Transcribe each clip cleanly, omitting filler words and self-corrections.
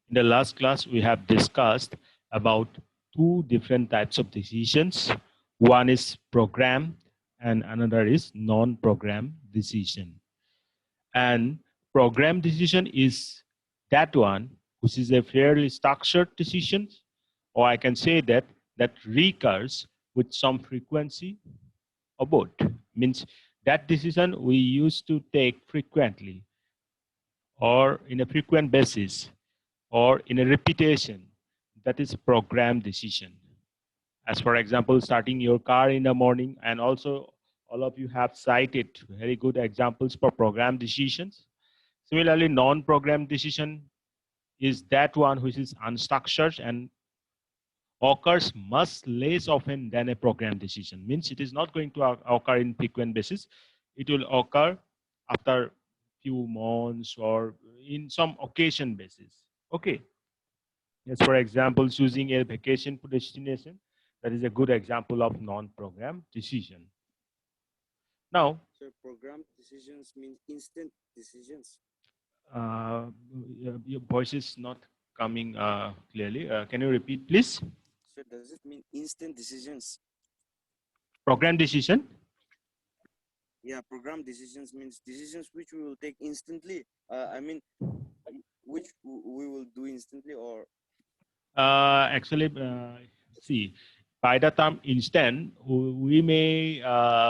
In the last class, we have discussed about two different types of decisions. One is program and another is non-program decision. And program decision is that one which is a fairly structured decision, or I can say that recurs with some frequency or both. Means that decision we used to take frequently or in a frequent basis or in a repetition. That is program decision. As for example, starting your car in the morning, and also all of you have cited very good examples for program decisions. Similarly, non-program decision is that one which is unstructured and occurs much less often than a program decision. Means it is not going to occur in frequent basis. It will occur after few months or in some occasion basis. Okay. Yes, for example, choosing a vacation destination, that is a good example of non-program decision. Now, So program decisions mean instant decisions. uh, your voice is not coming clearly. Can you repeat, please? So does it mean instant decisions? Program decision. Yeah, program decisions means decisions which we will take instantly. I mean, which we will do instantly, or Actually, see, by the term instant, we may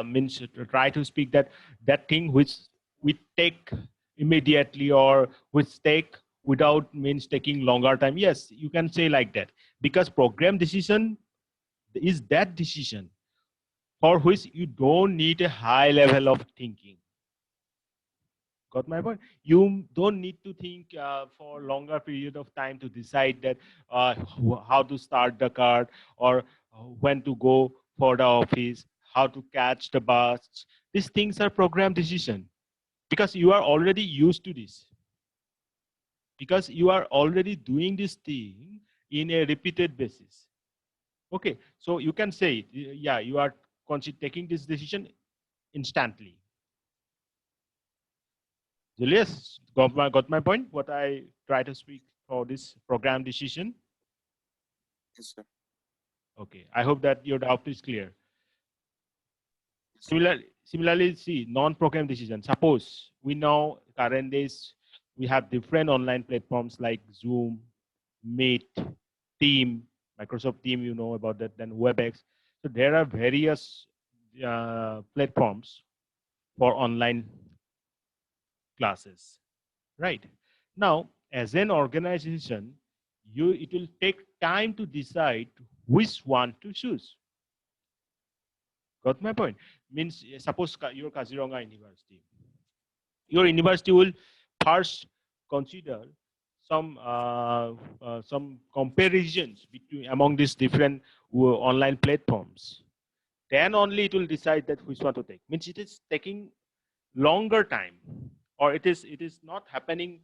means to try to speak that thing which we take immediately or which take without means taking longer time. Yes, you can say like that, because program decision is that decision for which you don't need a high level of thinking. Got my point? You don't need to think for longer period of time to decide that how to start the car or when to go for the office, how to catch the bus. These things are program decision because you are already used to this. Because you are already doing this thing in a repeated basis. Okay, so you can say, yeah, you are taking this decision instantly. Julius, got my point? What I try to speak for this program decision? yes, sir. Okay, I hope that your doubt is clear. Yes, sir. Similarly, see, non-program decision. Suppose we know current days we have different online platforms like Zoom, Meet, Team, Microsoft Team, you know about that, then WebEx. So there are various platforms for online classes, right? Now, as an organization, it will take time to decide which one to choose. Got my point? Means suppose your Kaziranga University. Your university will first consider some comparisons between among these different online platforms. Then only it will decide that which one to take. Means it is taking longer time, or it is not happening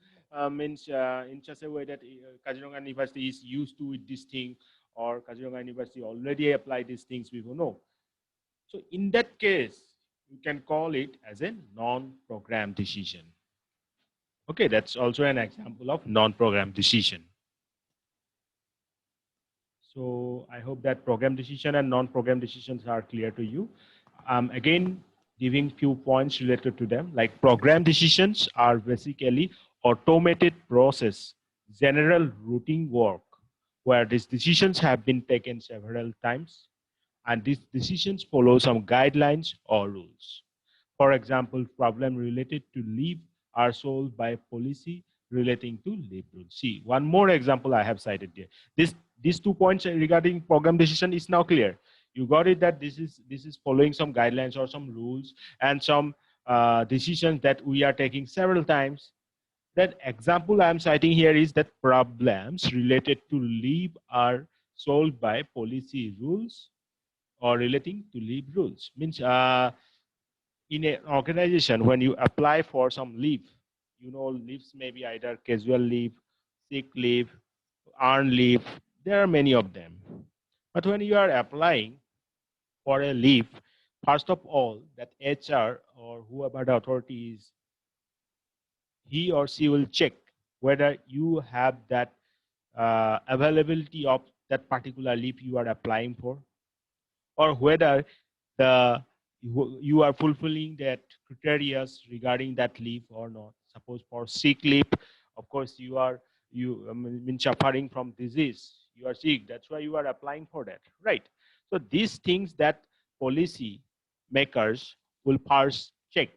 means in such a way that Kaziranga University is used to with this thing, or Kaziranga University already applied these things before. No. So in that case, you can call it as a non-program decision. Okay, that's also an example of non-program decision. So I hope that program decision and non-program decisions are clear to you. Again, giving few points related to them, like program decisions are basically automated process, general routine work, where these decisions have been taken several times, and these decisions follow some guidelines or rules. For example, problem related to leave are solved by policy relating to leave rules. See, one more example I have cited here. These 2 points regarding program decision is now clear. You got it that this is following some guidelines or some rules and some decisions that we are taking several times. That example I'm citing here is that problems related to leave are solved by policy rules or relating to leave rules. Means in an organization, when you apply for some leave, leaves may be either casual leave, sick leave, earned leave. There are many of them. But when you are applying for a leave, first of all, that HR or whoever the authority is, he or she will check whether you have that availability of that particular leave you are applying for, or whether the you are fulfilling that criteria regarding that leave or not. Suppose for sick leave, of course you are mean suffering from disease, you are sick, that's why you are applying for that, right? So these things that policy makers will first check,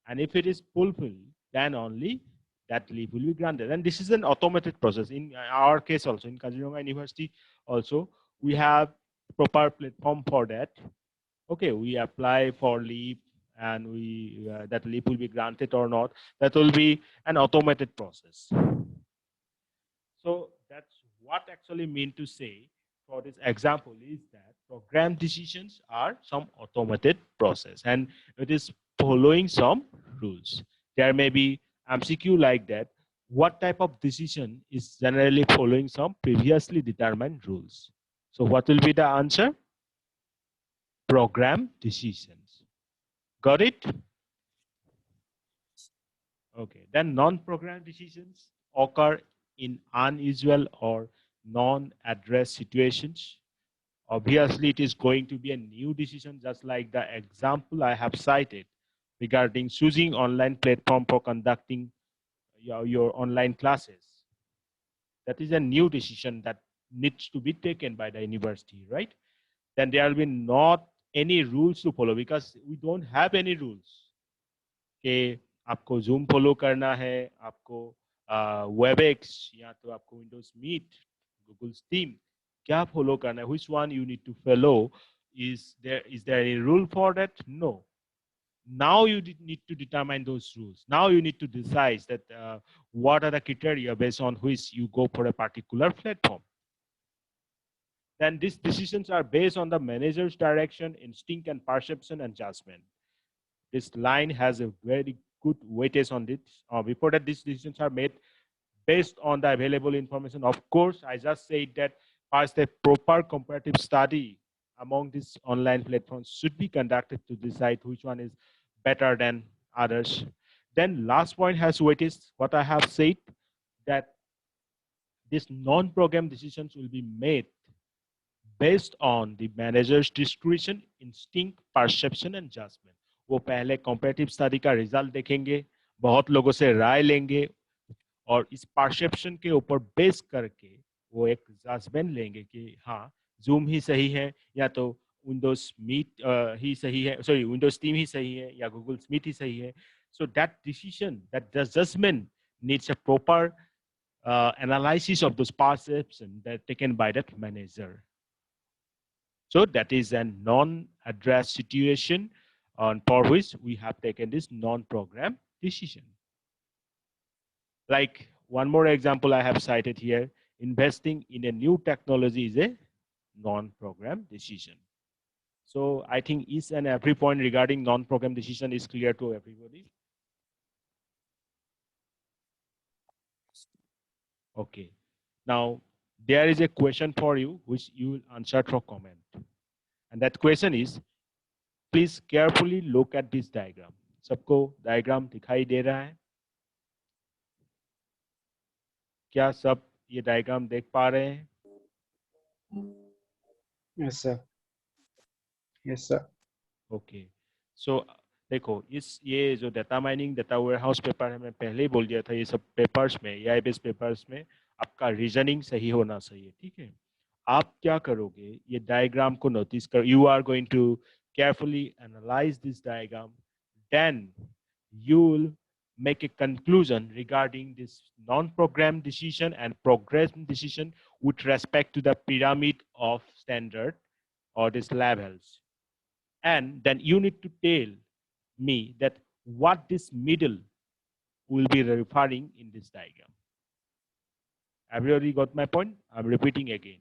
and if it is fulfilled, then only that leave will be granted. And this is an automated process. In our case also, in Kaziranga University also, we have proper platform for that. Okay, we apply for leave, and we that leave will be granted or not. That will be an automated process. So that's what actually mean to say for this example is that program decisions are some automated process, and it is following some rules. There may be MCQ like that. What type of decision is generally following some previously determined rules? So what will be the answer? Program decisions. Got it? Okay. Then non-program decisions occur in unusual or non-address situations. Obviously, it is going to be a new decision, just like the example I have cited regarding choosing online platform for conducting your online classes. That is a new decision that needs to be taken by the university, right? Then there will be not any rules to follow because we don't have any rules. कि आपको Zoom follow करना है, आपको WebEx या तो आपको Windows Meet, Google Team क्या follow करना है? Which one you need to follow? Is there any rule for that? No. Now you need to determine those rules. Now you need to decide that what are the criteria based on which you go for a particular platform. Then these decisions are based on the manager's direction, instinct, and perception and judgment. This line has a very good weightage on it. Before that, these decisions are made based on the available information. Of course, I just said that first a proper comparative study among these online platforms should be conducted to decide which one is better than others. Then last point has weightage, what I have said, that these non-program decisions will be made based on the manager's discretion, instinct, perception and judgment. वो पहले comparative study का result देखेंगे, बहुत लोगों से राय लेंगे, और इस perception के ऊपर बेस करके वो एक judgment लेंगे कि हाँ Zoom ही सही है या तो Windows Meet ही सही है, sorry Windows Team ही सही है या Google Meet ही सही है. So that decision, that judgment needs a proper analysis of those perceptions that taken by that manager. So that is a non-address situation for which we have taken this non-program decision. Like one more example I have cited here, investing in a new technology is a non-program decision. So I think each and every point regarding non-program decision is clear to everybody. Okay. Now there is a question for you which you will answer through comment. And that question is, please carefully look at this diagram. सबको diagram दिखाई दे रहा है? क्या सब ये diagram देख पा रहे हैं? Yes, sir. Yes, sir. Okay. So देखो ये जो data mining data warehouse paper है, मैं पहले ही बोल दिया था, ये सब पेपर्स में एआई बेस्ड पेपर्स में आपका रीजनिंग सही होना चाहिए, ठीक है? आप क्या करोगे, ये डायग्राम को नोटिस कर, you are going to carefully analyse this diagram, then you will make a conclusion regarding this non-program decision and program decision with respect to the pyramid of standard or these levels. And then you need to tell me that what this middle will be referring in this diagram. Everybody got my point? I'm repeating again.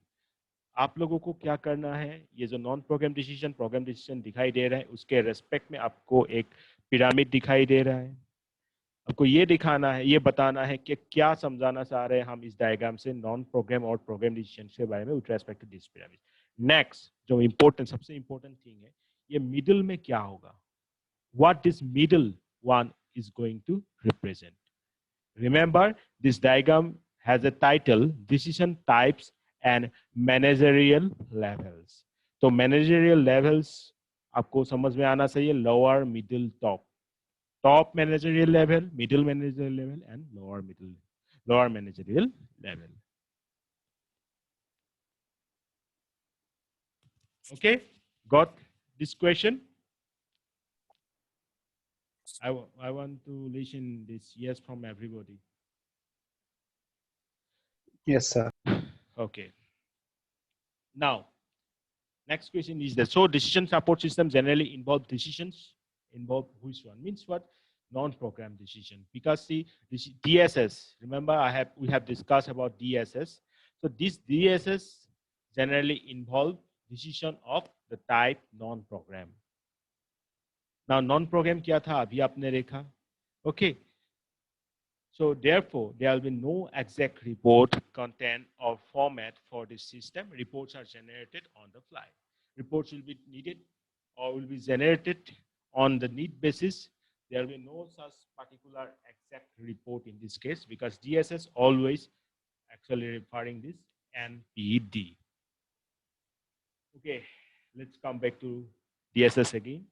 आप लोगों को क्या करना है, ये जो non programme decision programme decision दिखाई दे रहा है, उसके रेस्पेक्ट में आपको एक पिरामिड दिखाई दे रहा है. आपको ये दिखाना है, ये बताना है कि क्या समझाना चाह रहे हैं हम इस डायग्राम से नॉन प्रोग्राम और प्रोग्राम डिसीजन के बारे में with respect to this pyramid. Next जो इम्पोर्टेंट, सबसे इम्पोर्टेंट थिंग है, ये मिडिल में क्या होगा, what this middle one is going to represent. Remember, this diagram has a title Decision Types and Managerial Levels. तो managerial levels आपको समझ में आना चाहिए, lower, middle, top. Top managerial level, middle managerial level, and lower managerial level. Okay, got this question? I want to listen this yes from everybody. Yes, sir. Okay. Now, next question is that so decision support system generally involve decisions involve which one means what non-program decision, because see this DSS, remember we have discussed about DSS. So this DSS generally involve decision of the type non-program. Now non-program क्या था अभी आपने देखा. Okay. So therefore, there will be no exact report content or format for this system. Reports are generated on the fly. Reports will be needed or will be generated on the need basis. There will be no such particular exact report in this case because DSS always actually referring this NPD. Okay, let's come back to DSS again.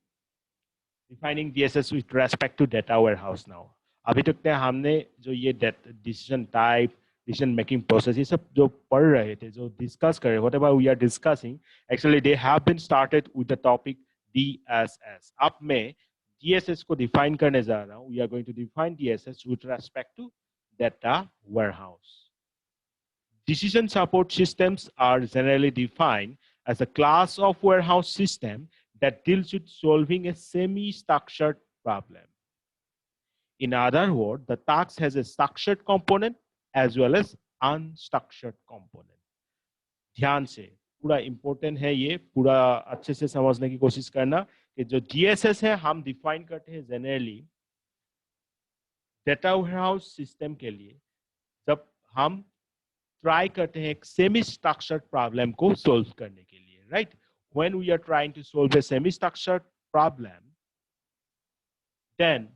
Defining DSS with respect to data warehouse now. अभी तक हमने जो ये decision type decision making process ये सब जो पढ़ रहे थे जो डिस्कस कर रहे whatever we are discussing actually they have been started with the topic DSS. अब मैं DSS को डिफाइन करने जा रहा हूं. We are going to define DSS with respect to data warehouse. Decision support systems are generally defined as a class of warehouse system that deals with solving a semi-structured problem. In other words, the task has a structured component as well as unstructured component. ध्यान से पूरा important है ये, पूरा अच्छे से समझने की कोशिश करना कि जो DSS है हम define करते हैं generally data warehouse system के लिए जब हम try करते हैं एक semi-structured problem को solve करने के लिए, right? When we are trying to solve a semi-structured problem, then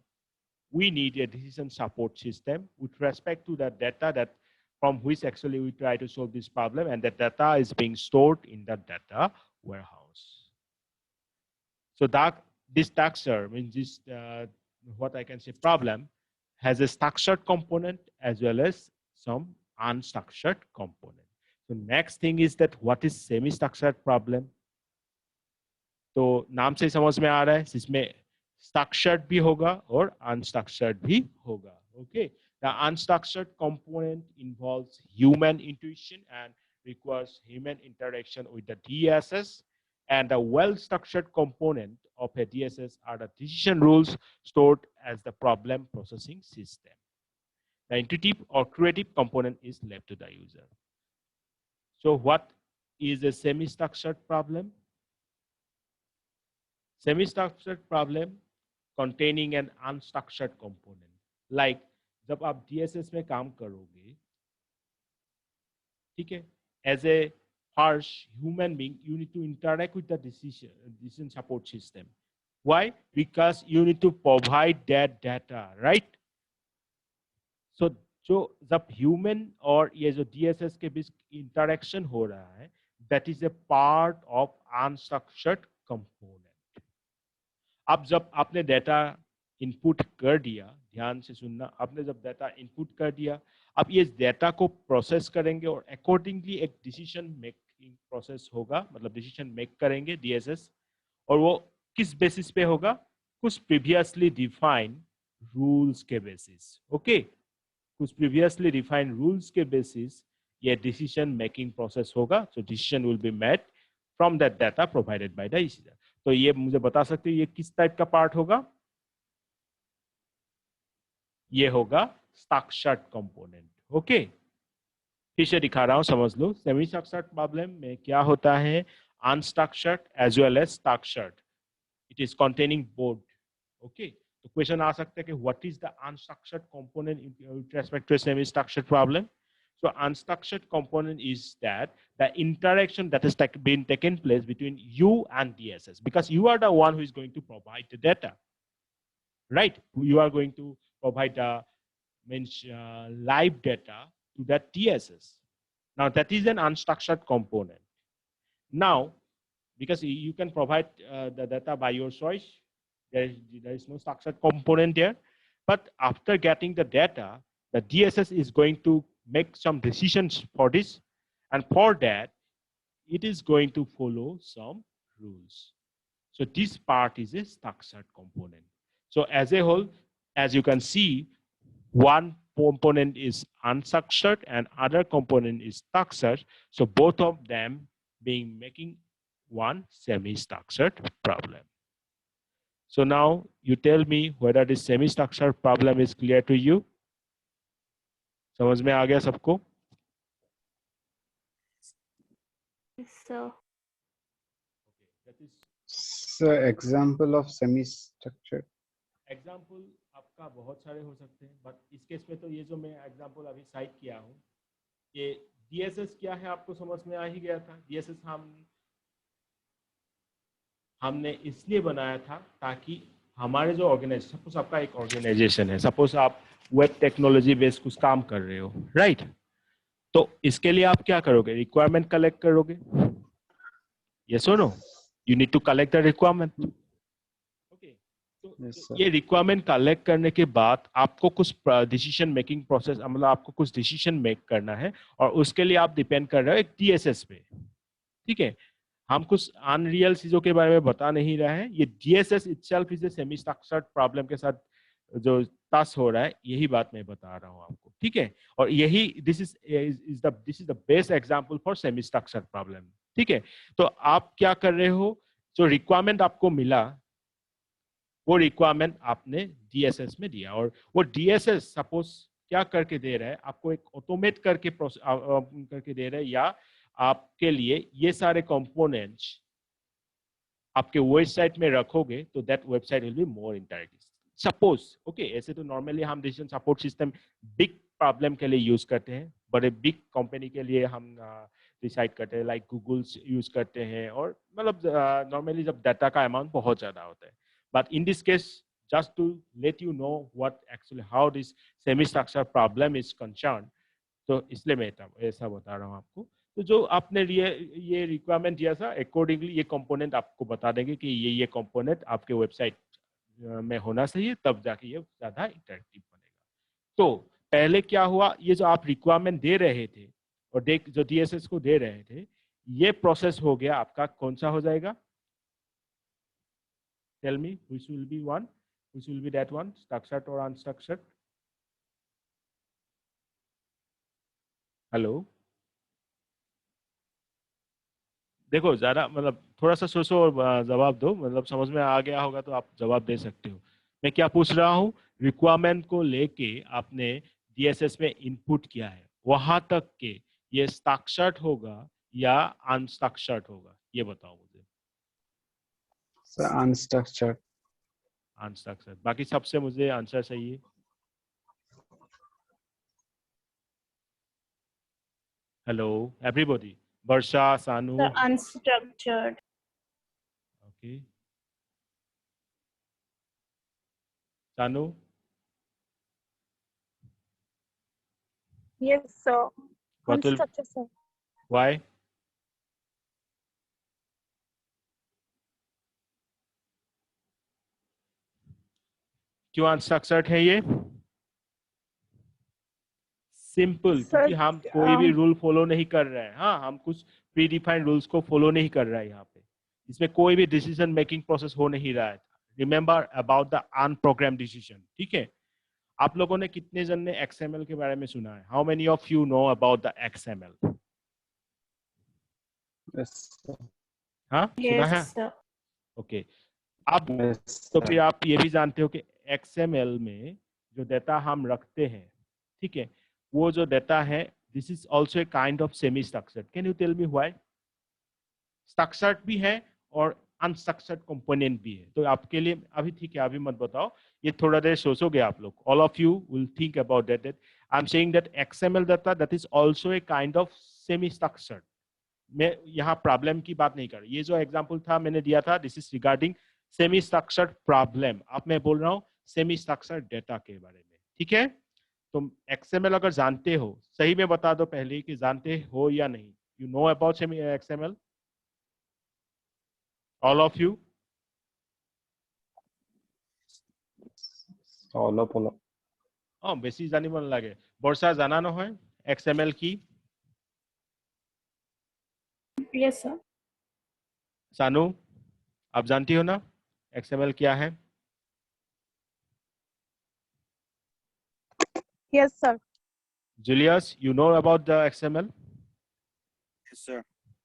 we need a decision support system with respect to the data that from which actually we try to solve this problem, and that data is being stored in the data warehouse. So that this structure means this what I can say problem has a structured component as well as some unstructured component. So next thing is that what is semi-structured problem? तो नाम से समझ में आ रहा है इसमें structured भी होगा और unstructured भी होगा. Okay, the unstructured component involves human intuition and requires human interaction with the DSS, and the well-structured component of a DSS are the decision rules stored as the problem processing system. The intuitive or creative component is left to the user. So what is a semi-structured problem? Semi-structured problem containing an unstructured component. Like जब आप DSS में काम करोगे, ठीक है, as a harsh human being, you need to interact with the decision support system. Why? Because you need to provide that data, right? So जो जब human और ये जो DSS के बीच interaction हो रहा है, that is a part of unstructured component. अब जब आपने डाटा इनपुट कर दिया, ध्यान से सुनना, आपने जब डाटा इनपुट कर दिया, अब ये डाटा को प्रोसेस करेंगे और अकॉर्डिंगली एक डिसीजन मेकिंग प्रोसेस होगा, मतलब डिसीजन मेक करेंगे DSS, और वो किस बेसिस पे होगा? कुछ प्रीवियसली डिफाइंड रूल्स के बेसिस. ओके, कुछ प्रीवियसली डिफाइंड रूल्स के बेसिस ये डिसीजन मेकिंग प्रोसेस होगा. So decision will be made from that data provided by the user. तो ये मुझे बता सकते हैं ये किस टाइप का पार्ट होगा? ये होगा स्ट्रक्चर्ड कंपोनेंट. ओके, फिर से दिखा रहा हूं, समझ लो. सेमी स्ट्रक्चर्ड प्रॉब्लम में क्या होता है? Unstructured as well as structured. It is containing both. Okay, तो क्वेश्चन आ सकता है कि what is the unstructured component with respect to semi structured problem. So unstructured component is that the interaction that has been taken place between you and DSS, because you are the one who is going to provide the data, right? You are going to provide the live data to that DSS. Now that is an unstructured component. Now, because you can provide the data by your choice, there is no structured component there. But after getting the data, the DSS is going to make some decisions for this. And for that, it is going to follow some rules. So this part is a structured component. So as a whole, as you can see, one component is unstructured and other component is structured. So both of them being making one semi-structured problem. So now you tell me whether this semi-structured problem is clear to you. समझ में आ गया सबको? Yes, sir. Okay, that is So example of semi-structured. Example आपका बहुत सारे हो सकते हैं, बट इस केस में तो ये जो मैं एग्जाम्पल अभी साइट किया हूँ, ये डीएसएस क्या है आपको समझ में आ ही गया था. डीएसएस हमने इसलिए बनाया था ताकि हमारे जो ऑर्गेनाइजेशन, सपोज आपका एक ऑर्गेनाइजेशन है, सपोज आप वेब टेक्नोलॉजी बेस्ड कुछ काम कर रहे हो, राइट? तो इसके लिए आप क्या करोगे? रिक्वायरमेंट कलेक्ट करोगे. यस और no? You need to collect the requirement. Okay, तो Yes, sir. ये रिक्वायरमेंट कलेक्ट करने के बाद आपको कुछ डिसीजन मेकिंग प्रोसेस, मतलब आपको कुछ डिसीजन मेक करना है और उसके लिए आप डिपेंड कर रहे हो एक डीएसएस पे. ठीक है, हम कुछ अनरियल चीजों के बारे में बता नहीं रहे हैं. ये DSS itself is a semi structured problem के साथ जो टच हो रहा है, यही बात मैं बता रहा हूं आपको. ठीक है, और यही this is the best example for semi structured problem. ठीक है, तो आप क्या कर रहे हो, जो रिक्वायरमेंट आपको मिला वो रिक्वायरमेंट आपने डीएसएस में दिया, और वो डीएसएस सपोज क्या करके दे रहा है आपको, एक ऑटोमेट करके दे रहा है, या आपके लिए ये सारे कंपोनेंट्स आपके वेबसाइट में रखोगे तो that website will be more interactive. Suppose okay, ऐसे तो नॉर्मली हम decision support system big problem के लिए यूज करते हैं, बड़े बिग कंपनी के लिए हम डिसाइड करते हैं, लाइक गूगल यूज करते हैं, और मतलब नॉर्मली जब डाटा का अमाउंट बहुत ज्यादा होता है. But in this case, just to let you know what actually how this semi structure problem is concerned, तो इसलिए मैं ऐसा बता रहा हूँ आपको. तो जो आपने ये रिक्वायरमेंट दिया था, अकॉर्डिंगली ये कंपोनेंट आपको बता देंगे कि ये कंपोनेंट आपके वेबसाइट में होना चाहिए, तब जाके ये ज्यादा इंटरेक्टिव बनेगा. तो पहले क्या हुआ, ये जो आप रिक्वायरमेंट दे रहे थे और जो डीएसएस को दे रहे थे, ये प्रोसेस हो गया आपका, कौन सा हो जाएगा? Tell me, which will be one? Which will be that one, structured or unstructured? Hello, देखो जरा मतलब थोड़ा सा सोचो और जवाब दो, मतलब समझ में आ गया होगा तो आप जवाब दे सकते हो. मैं क्या पूछ रहा हूँ, रिक्वायरमेंट को लेके आपने डीएसएस में इनपुट किया है, वहां तक के ये स्ट्रक्चर्ड होगा या अनस्ट्रक्चर्ड होगा, ये बताओ मुझे. So unstructured. अनस्ट्रक्चर्ड. बाकी सबसे मुझे आंसर चाहिए. Hello everybody. वर्षा, सानू. The unstructured. ओके, सानू. Yes, sir. What will, Unstructured, sir. why? क्यों अनस्ट्रक्चर्ड है ये? सिंपल, क्योंकि हम कोई भी रूल फॉलो नहीं कर रहे हैं. हाँ, हम कुछ प्री डिफाइंड रूल्स को फॉलो नहीं कर रहे हैं यहाँ पे. इसमें कोई भी डिसीजन मेकिंग प्रोसेस हो नहीं रहा है. Remember about the unprogram decision. ठीक है, आप लोगों ने कितने जन ने XML के बारे में सुना है? How many of you know about the XML? Yes, sir. हाँ, सुना है? Yes, sir. ओके, अब Yes, तो sir. फिर आप ये भी जानते हो कि XML में जो डेटा हम रखते हैं, ठीक है, वो जो डेटा है, this is also a kind of semi structured. Can you tell me why? Structured भी है और अनस्ट्रक्चर्ड कंपोनेंट भी है. तो आपके लिए अभी ठीक है, अभी मत बताओ, ये थोड़ा देर सोचोगे आप लोग. All of you will think about that. I am saying that XML data that is also a kind of semi structured. मैं यहाँ प्रॉब्लम की बात नहीं कर रहा. ये जो एग्जाम्पल था मैंने दिया था, this is regarding semi structured problem. अब मैं बोल रहा हूँ सेमी स्ट्रक्चर्ड डेटा के बारे में. ठीक है, तुम XML अगर जानते हो, सही में बता दो पहले कि जानते हो या नहीं. You know about XML? All of you? অলপ অলপ বেছি জানিব নালাগে. বৰ্ষা জানা নহয় XML কি? Yes, sir. सानू, आप जानती हो ना XML क्या है? Yes, sir. Julius, you know about the XML? Yes, sir.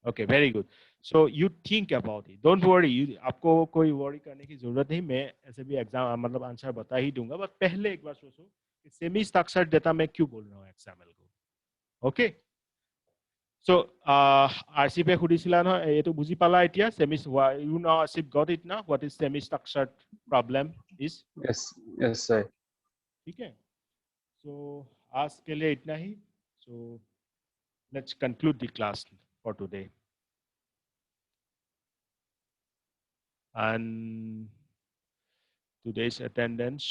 Okay, very good. So you think about it. Don't worry. आपको कोई worry करने की जरूरत नहीं. मैं ऐसे भी एग्जाम मतलब आंसर बता ही दूंगा. बस पहले एक बार सोचो कि सेमी स्ट्रक्चर्ड डेटा मैं क्यों बोल रहा हूँ XML को. Okay. So RC पे खुदिছিলা নহয় ये तो बुझी पाला इतिया semi you know RC got it now what is semi structured problem is. yes sir. ठीक है. So आज के लिए इतना ही. So let's conclude the class for today. And today's attendance